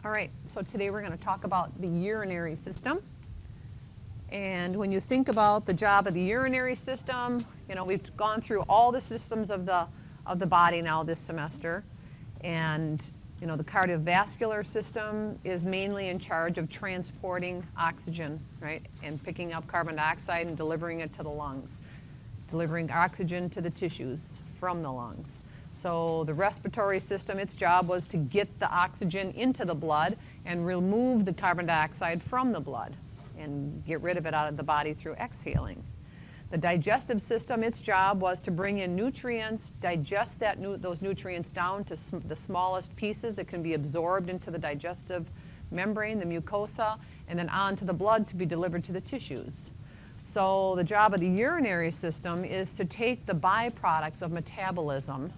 All right, so today we're going to talk about the urinary system. And when you think about the job of the urinary system, you know, we've gone through all the systems of the body now this semester. And, you know, the cardiovascular system is mainly in charge of transporting oxygen, right? And picking up carbon dioxide and delivering it to the lungs, delivering oxygen to the tissues from the lungs. So the respiratory system, its job was to get the oxygen into the blood and remove the carbon dioxide from the blood and get rid of it out of the body through exhaling. The digestive system, its job was to bring in nutrients, digest those nutrients down to the smallest pieces that can be absorbed into the digestive membrane, the mucosa, and then onto the blood to be delivered to the tissues. So the job of the urinary system is to take the byproducts of metabolism,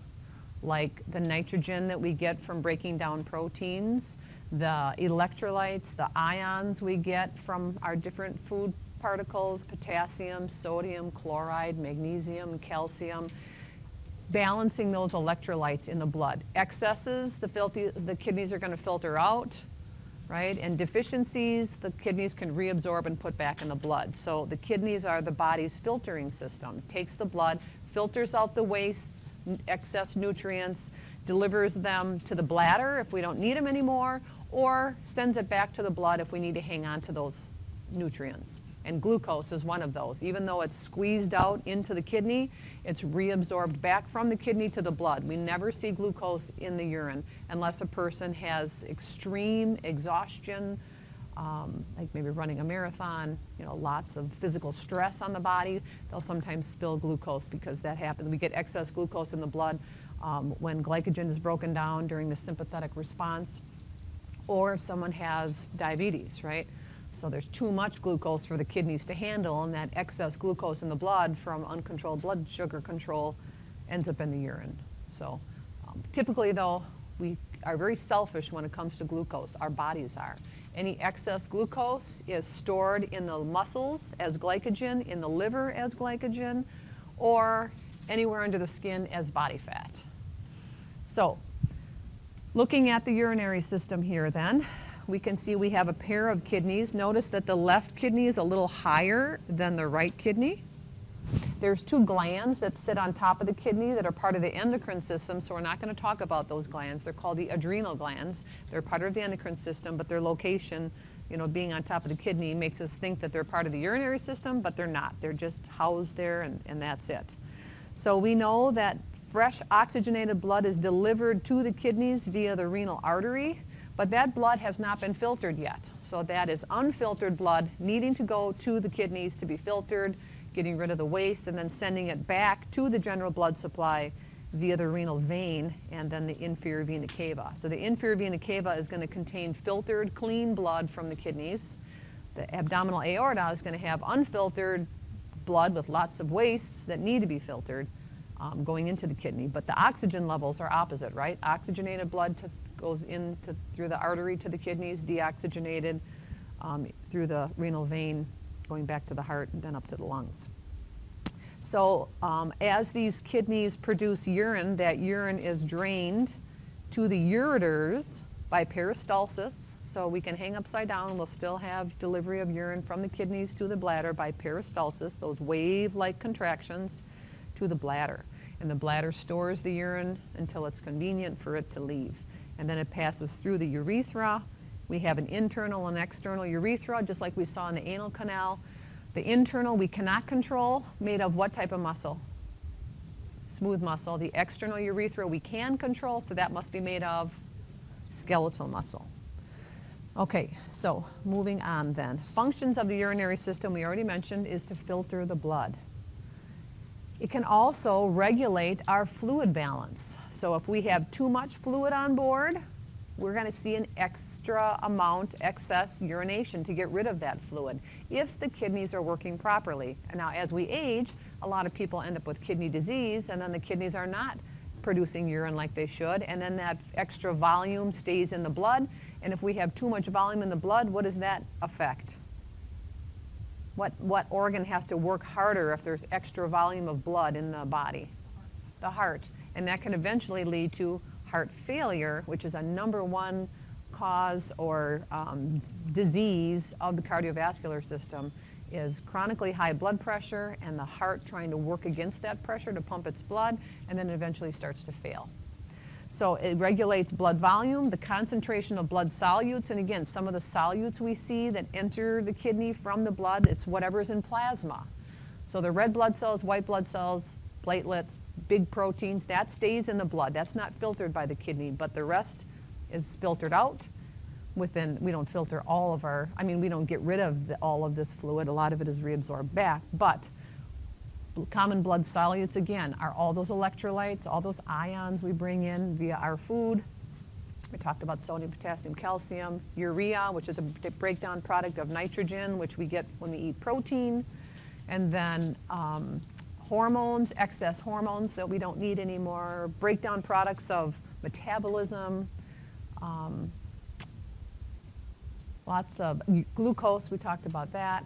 like the nitrogen that we get from breaking down proteins, the electrolytes, the ions we get from our different food particles, potassium, sodium, chloride, magnesium, calcium, balancing those electrolytes in the blood. Excesses, the kidneys are going to filter out, right? And deficiencies, the kidneys can reabsorb and put back in the blood. So the kidneys are the body's filtering system. It takes the blood, filters out the wastes, excess nutrients, delivers them to the bladder if we don't need them anymore, or sends it back to the blood if we need to hang on to those nutrients. And glucose is one of those. Even though it's squeezed out into the kidney, it's reabsorbed back from the kidney to the blood. We never see glucose in the urine unless a person has extreme exhaustion, like maybe running a marathon, you know, lots of physical stress on the body. They'll sometimes spill glucose because that happens. We get excess glucose in the blood when glycogen is broken down during the sympathetic response, or if someone has diabetes, right? So there's too much glucose for the kidneys to handle, and that excess glucose in the blood from uncontrolled blood sugar control ends up in the urine. So typically, though, we are very selfish when it comes to glucose. Our bodies are. Any excess glucose is stored in the muscles as glycogen, in the liver as glycogen, or anywhere under the skin as body fat. So looking at the urinary system here then, we can see we have a pair of kidneys. Notice that the left kidney is a little higher than the right kidney. There's two glands that sit on top of the kidney that are part of the endocrine system, so we're not going to talk about those glands. They're called the adrenal glands. They're part of the endocrine system, but their location, you know, being on top of the kidney makes us think that they're part of the urinary system, but they're not. They're just housed there, and that's it. So we know that fresh oxygenated blood is delivered to the kidneys via the renal artery, but that blood has not been filtered yet. So that is unfiltered blood needing to go to the kidneys to be filtered, getting rid of the waste, and then sending it back to the general blood supply via the renal vein and then the inferior vena cava. So the inferior vena cava is going to contain filtered, clean blood from the kidneys. The abdominal aorta is going to have unfiltered blood with lots of wastes that need to be filtered going into the kidney. But the oxygen levels are opposite, right? Oxygenated blood goes in through the artery to the kidneys, deoxygenated through the renal vein, going back to the heart and then up to the lungs. So as these kidneys produce urine, that urine is drained to the ureters by peristalsis. So we can hang upside down and we'll still have delivery of urine from the kidneys to the bladder by peristalsis, those wave-like contractions to the bladder. And the bladder stores the urine until it's convenient for it to leave. And then it passes through the urethra. We have an internal and external urethra, just like we saw in the anal canal. The internal we cannot control, made of what type of muscle? Smooth muscle. The external urethra we can control, so that must be made of skeletal muscle. Okay, so moving on then. Functions of the urinary system, we already mentioned, is to filter the blood. It can also regulate our fluid balance. So if we have too much fluid on board, we're going to see an extra amount, excess urination to get rid of that fluid if the kidneys are working properly. And now as we age, a lot of people end up with kidney disease, and then the kidneys are not producing urine like they should, and then that extra volume stays in the blood. And if we have too much volume in the blood, what does that affect? What organ has to work harder if there's extra volume of blood in the body? The heart. And that can eventually lead to heart failure, which is a #1 cause or disease of the cardiovascular system is chronically high blood pressure and the heart trying to work against that pressure to pump its blood, and then it eventually starts to fail. So it regulates blood volume, the concentration of blood solutes, and again, some of the solutes we see that enter the kidney from the blood, it's whatever's in plasma. So the red blood cells, white blood cells, platelets, big proteins, that stays in the blood. That's not filtered by the kidney, but the rest is filtered out. We don't filter all of we don't get rid of all of this fluid. A lot of it is reabsorbed back, but common blood solutes, again, are all those electrolytes, all those ions we bring in via our food. We talked about sodium, potassium, calcium, urea, which is a breakdown product of nitrogen, which we get when we eat protein, and then hormones, excess hormones that we don't need anymore, breakdown products of metabolism, lots of glucose, we talked about that.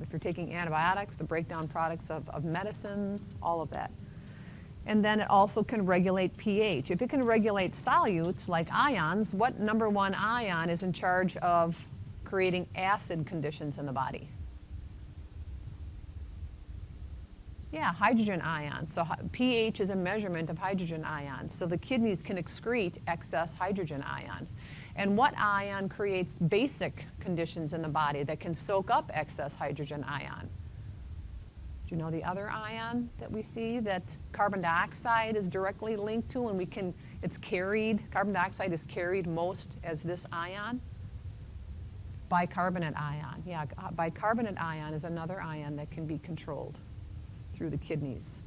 If you're taking antibiotics, the breakdown products of medicines, all of that. And then it also can regulate pH. If it can regulate solutes like ions, what number one ion is in charge of creating acid conditions in the body? Yeah, hydrogen ions. So pH is a measurement of hydrogen ions. So the kidneys can excrete excess hydrogen ion. And what ion creates basic conditions in the body that can soak up excess hydrogen ion? Do you know the other ion that we see that carbon dioxide is directly linked to, and it's carried, carbon dioxide is carried most as this ion? Bicarbonate ion. Yeah, bicarbonate ion is another ion that can be controlled through the kidneys.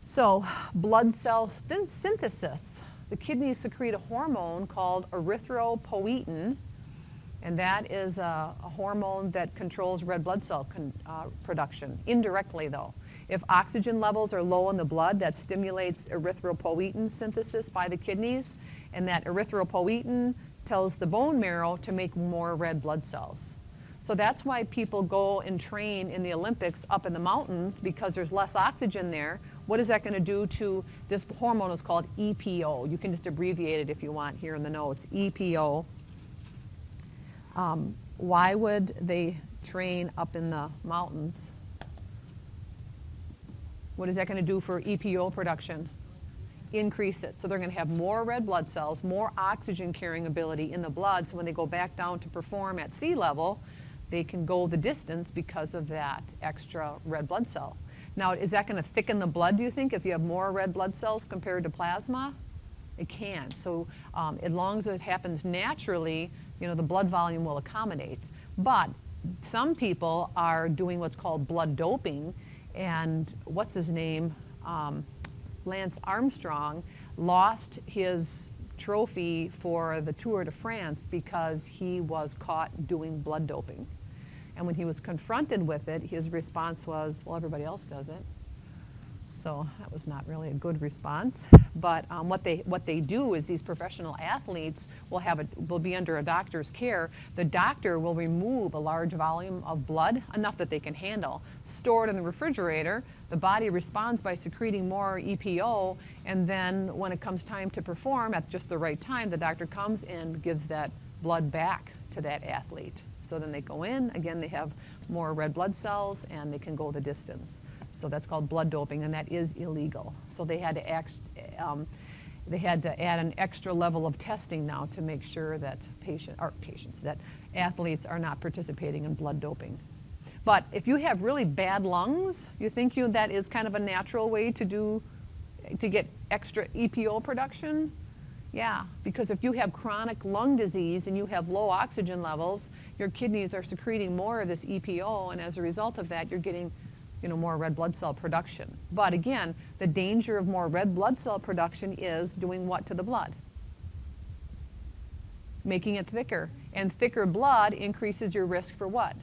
So blood cell synthesis. The kidneys secrete a hormone called erythropoietin, and that is a hormone that controls red blood cell production, indirectly though. If oxygen levels are low in the blood, that stimulates erythropoietin synthesis by the kidneys, and that erythropoietin tells the bone marrow to make more red blood cells. So that's why people go and train in the Olympics up in the mountains, because there's less oxygen there. What is that going to do to this hormone? Is called EPO. You can just abbreviate it if you want here in the notes, EPO. Why would they train up in the mountains? What is that going to do for EPO production? Increase it. So they're going to have more red blood cells, more oxygen carrying ability in the blood, so when they go back down to perform at sea level, they can go the distance because of that extra red blood cell. Now, is that going to thicken the blood, do you think, if you have more red blood cells compared to plasma? It can. So as long as it happens naturally, the blood volume will accommodate. But some people are doing what's called blood doping, and what's his name? Lance Armstrong lost his trophy for the Tour de France because he was caught doing blood doping. And when he was confronted with it, his response was, well, everybody else does it. So that was not really a good response. But what they do is these professional athletes will be under a doctor's care. The doctor will remove a large volume of blood, enough that they can handle, store it in the refrigerator. The body responds by secreting more EPO, and then when it comes time to perform at just the right time, the doctor comes and gives that blood back to that athlete. So then they go in, again, they have more red blood cells, and they can go the distance. So that's called blood doping, and that is illegal. So they had to add an extra level of testing now to make sure that that athletes are not participating in blood doping. But if you have really bad lungs, you think that is kind of a natural way to get extra EPO production? Yeah, because if you have chronic lung disease and you have low oxygen levels, your kidneys are secreting more of this EPO, and as a result of that, you're getting more red blood cell production. But again, the danger of more red blood cell production is doing what to the blood? Making it thicker. And thicker blood increases your risk for what?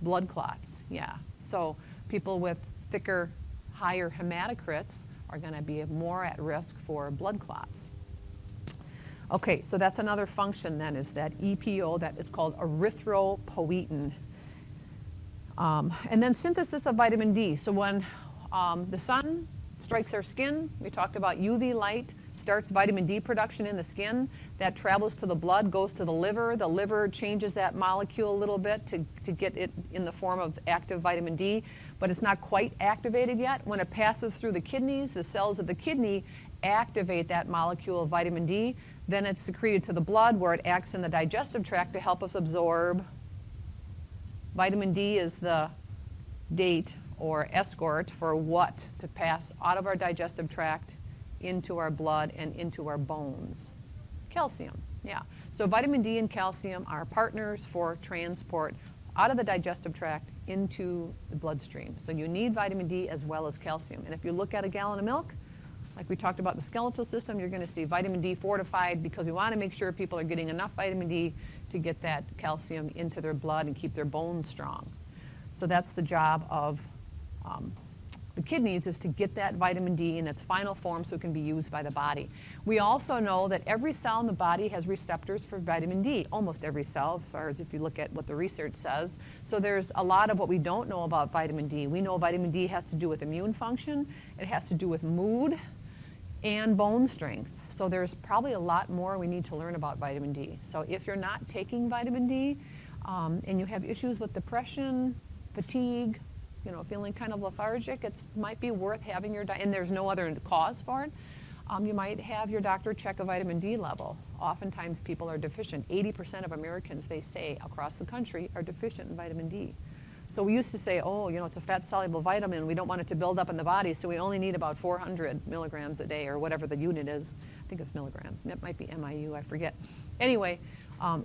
Blood clots, yeah. So people with thicker, higher hematocrits are going to be more at risk for blood clots. Okay, so that's another function then, is that EPO, that it's called erythropoietin. And then synthesis of vitamin D. So when the sun strikes our skin, we talked about UV light starts vitamin D production in the skin. That travels to the blood, goes to the liver. The liver changes that molecule a little bit to get it in the form of active vitamin D, but it's not quite activated yet. When it passes through the kidneys, the cells of the kidney activate that molecule of vitamin D. Then it's secreted to the blood where it acts in the digestive tract to help us absorb. Vitamin D is the date or escort for what to pass out of our digestive tract into our blood and into our bones. Calcium, yeah. So vitamin D and calcium are partners for transport out of the digestive tract into the bloodstream. So you need vitamin D as well as calcium. And if you look at a gallon of milk, like we talked about the skeletal system, you're going to see vitamin D fortified because we want to make sure people are getting enough vitamin D to get that calcium into their blood and keep their bones strong. So that's the job of the kidneys, is to get that vitamin D in its final form so it can be used by the body. We also know that every cell in the body has receptors for vitamin D, almost every cell, as far as if you look at what the research says. So there's a lot of what we don't know about vitamin D. We know vitamin D has to do with immune function, it has to do with mood, and bone strength. So there's probably a lot more we need to learn about vitamin D. So if you're not taking vitamin D and you have issues with depression, fatigue, feeling kind of lethargic, it might be worth having your and there's no other cause for it. You might have your doctor check a vitamin D level. Oftentimes people are deficient. 80% of Americans, they say, across the country are deficient in vitamin D. So we used to say, oh, it's a fat-soluble vitamin. We don't want it to build up in the body, so we only need about 400 milligrams a day, or whatever the unit is. I think it's milligrams. It might be MIU, I forget. Anyway,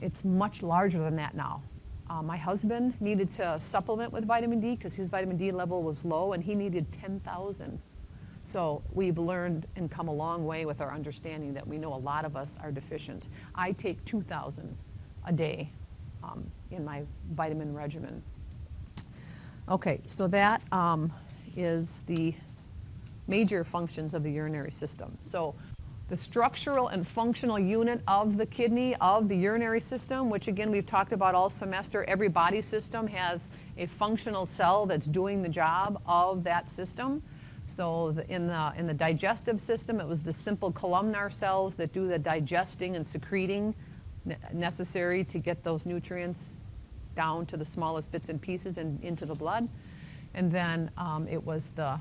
it's much larger than that now. My husband needed to supplement with vitamin D because his vitamin D level was low, and he needed 10,000. So we've learned and come a long way with our understanding that we know a lot of us are deficient. I take 2,000 a day in my vitamin regimen. Okay, so that is the major functions of the urinary system. So the structural and functional unit of the kidney, of the urinary system, which again we've talked about all semester. Every body system has a functional cell that's doing the job of that system. So in the digestive system, it was the simple columnar cells that do the digesting and secreting necessary to get those nutrients down to the smallest bits and pieces and into the blood. And then it was the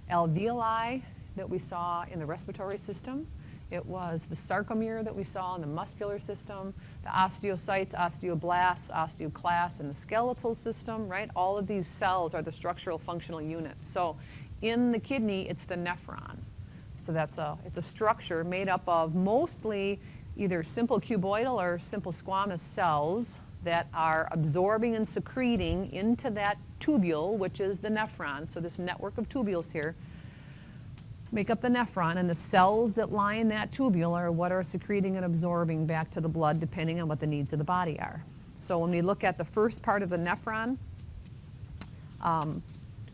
alveoli that we saw in the respiratory system. It was the sarcomere that we saw in the muscular system, the osteocytes, osteoblasts, osteoclasts, and the skeletal system, right? All of these cells are the structural functional units. So in the kidney, it's the nephron. So it's a structure made up of mostly either simple cuboidal or simple squamous cells that are absorbing and secreting into that tubule, which is the nephron. So this network of tubules here make up the nephron, and the cells that line that tubule are what are secreting and absorbing back to the blood depending on what the needs of the body are. So when we look at the first part of the nephron,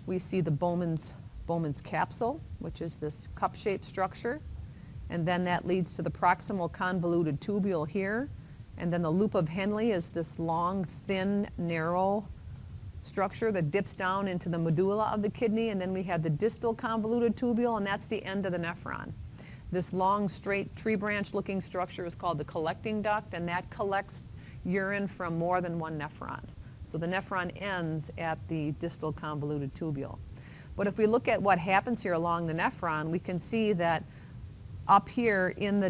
we see the Bowman's capsule, which is this cup-shaped structure, and then that leads to the proximal convoluted tubule here, and then the loop of Henle is this long, thin, narrow structure that dips down into the medulla of the kidney, and then we have the distal convoluted tubule, and that's the end of the nephron. This long, straight, tree branch looking structure is called the collecting duct, and that collects urine from more than one nephron. So the nephron ends at the distal convoluted tubule. But if we look at what happens here along the nephron, we can see that up here in the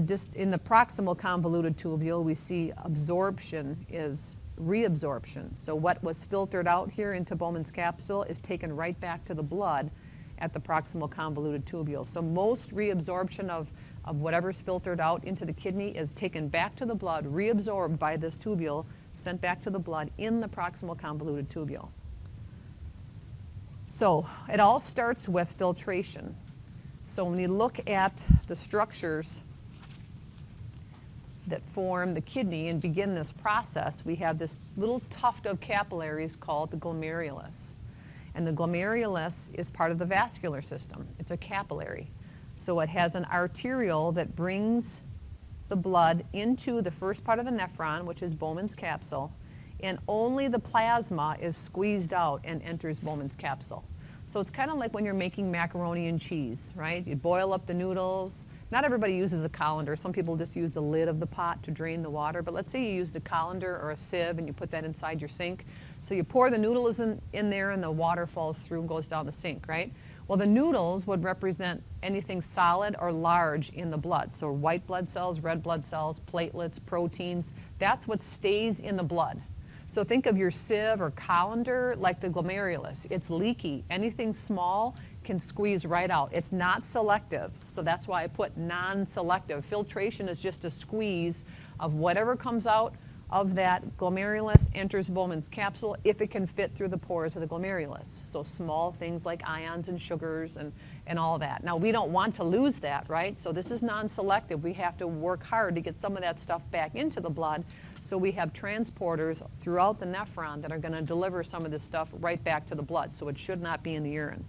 proximal convoluted tubule, we see absorption is reabsorption. So what was filtered out here into Bowman's capsule is taken right back to the blood at the proximal convoluted tubule. So most reabsorption of whatever's filtered out into the kidney is taken back to the blood, reabsorbed by this tubule, sent back to the blood in the proximal convoluted tubule. So it all starts with filtration. So when you look at the structures that form the kidney and begin this process, we have this little tuft of capillaries called the glomerulus. And the glomerulus is part of the vascular system. It's a capillary. So it has an arteriole that brings the blood into the first part of the nephron, which is Bowman's capsule, and only the plasma is squeezed out and enters Bowman's capsule. So it's kind of like when you're making macaroni and cheese, right? You boil up the noodles, Not everybody uses a colander. Some people just use the lid of the pot to drain the water. But let's say you used a colander or a sieve and you put that inside your sink. So you pour the noodles in there and the water falls through and goes down the sink, right? Well, the noodles would represent anything solid or large in the blood. So white blood cells, red blood cells, platelets, proteins. That's what stays in the blood. So think of your sieve or colander like the glomerulus. It's leaky. Anything small can squeeze right out. It's not selective, so that's why I put non-selective. Filtration is just a squeeze of whatever comes out of that glomerulus enters Bowman's capsule if it can fit through the pores of the glomerulus. So small things like ions and sugars and all that. Now we don't want to lose that, right? So this is non-selective. We have to work hard to get some of that stuff back into the blood. So we have transporters throughout the nephron that are going to deliver some of this stuff right back to the blood. So it should not be in the urine.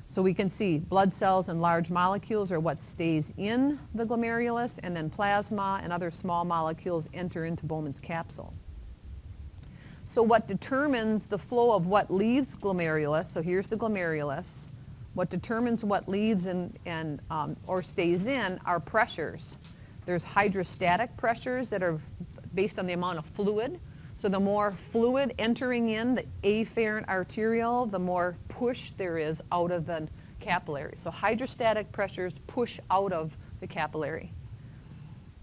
So we can see blood cells and large molecules are what stays in the glomerulus, and then plasma and other small molecules enter into Bowman's capsule. So what determines the flow of what leaves glomerulus, so here's the glomerulus, what determines what leaves or stays in are pressures. There's hydrostatic pressures that are based on the amount of fluid. So the more fluid entering in the afferent arteriole, the more push there is out of the capillary. So hydrostatic pressures push out of the capillary.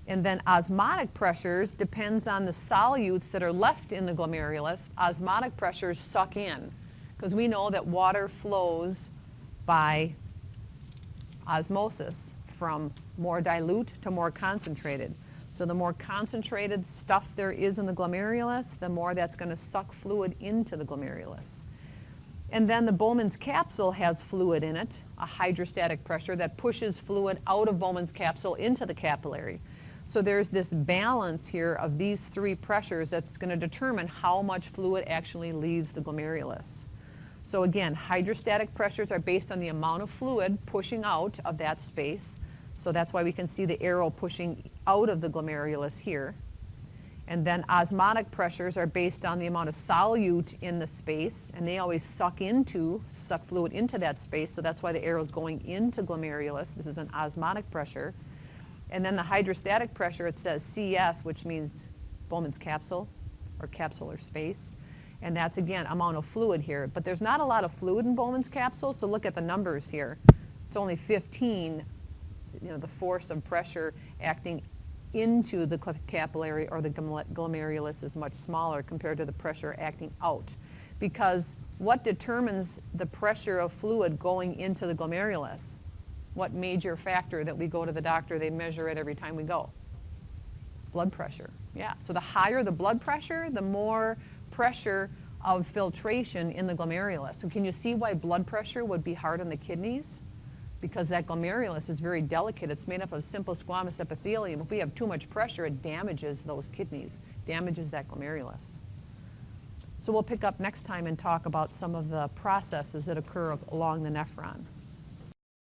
And then osmotic pressures depends on the solutes that are left in the glomerulus. Osmotic pressures suck in, because we know that water flows by osmosis from more dilute to more concentrated. So the more concentrated stuff there is in the glomerulus, the more that's going to suck fluid into the glomerulus. And then the Bowman's capsule has fluid in it, a hydrostatic pressure that pushes fluid out of Bowman's capsule into the capillary. So there's this balance here of these three pressures that's going to determine how much fluid actually leaves the glomerulus. So again, hydrostatic pressures are based on the amount of fluid pushing out of that space. So that's why we can see the arrow pushing out of the glomerulus here. And then osmotic pressures are based on the amount of solute in the space, and they always suck fluid into that space, so that's why the arrow is going into glomerulus. This is an osmotic pressure. And then the hydrostatic pressure, it says CS, which means Bowman's capsule, or capsular space. And that's, again, amount of fluid here. But there's not a lot of fluid in Bowman's capsule, so look at the numbers here. It's only 15. The force of pressure acting into the capillary or the glomerulus is much smaller compared to the pressure acting out. Because what determines the pressure of fluid going into the glomerulus? What major factor that we go to the doctor, they measure it every time we go? Blood pressure. Yeah, so the higher the blood pressure, the more pressure of filtration in the glomerulus. So can you see why blood pressure would be hard on the kidneys? Because that glomerulus is very delicate. It's made up of simple squamous epithelium. If we have too much pressure, it damages those kidneys, damages that glomerulus. So we'll pick up next time and talk about some of the processes that occur along the nephron.